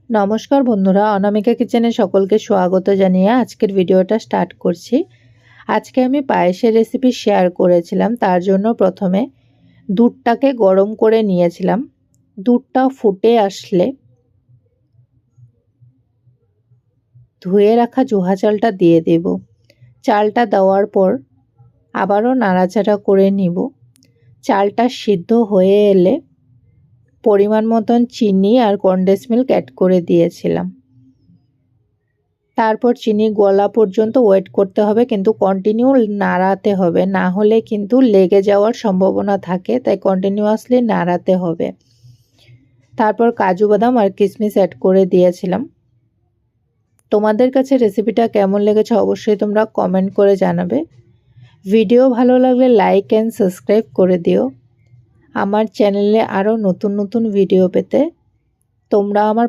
নমস্কার বন্ধুরা, অনামিকা কিচেনে সকলকে স্বাগত জানিয়ে আজকের ভিডিওটা স্টার্ট করছি। আজকে আমি পায়েসের রেসিপি শেয়ার করেছিলাম। তার জন্য প্রথমে দুধটাকে গরম করে নিয়েছিলাম। দুধটা ফুটে আসলে ধুয়ে রাখা জোহা চালটা দিয়ে দেব। চালটা দেওয়ার পর আবারও নাড়াচাড়া করে নিব। চালটা সিদ্ধ হয়ে এলে পরিমাণ মতন চিনি আর কনডেন্স মিল্ক অ্যাড করে দিয়েছিলাম। তারপর চিনি গলা পর্যন্ত ওয়েট করতে হবে, কিন্তু কন্টিনিউ নাড়াতে হবে, না হলে কিন্তু লেগে যাওয়ার সম্ভাবনা থাকে, তাই কন্টিনিউয়াসলি নাড়াতে হবে। তারপর কাজু বাদাম আর কিশমিশ অ্যাড করে দিয়েছিলাম। তোমাদের কাছে রেসিপিটা কেমন লেগেছে অবশ্যই তোমরা কমেন্ট করে জানাবে। ভিডিও ভালো লাগলে লাইক অ্যান্ড সাবস্ক্রাইব করে দিও। আমার চ্যানেলে আরও নতুন নতুন ভিডিও পেতে তোমরা আমার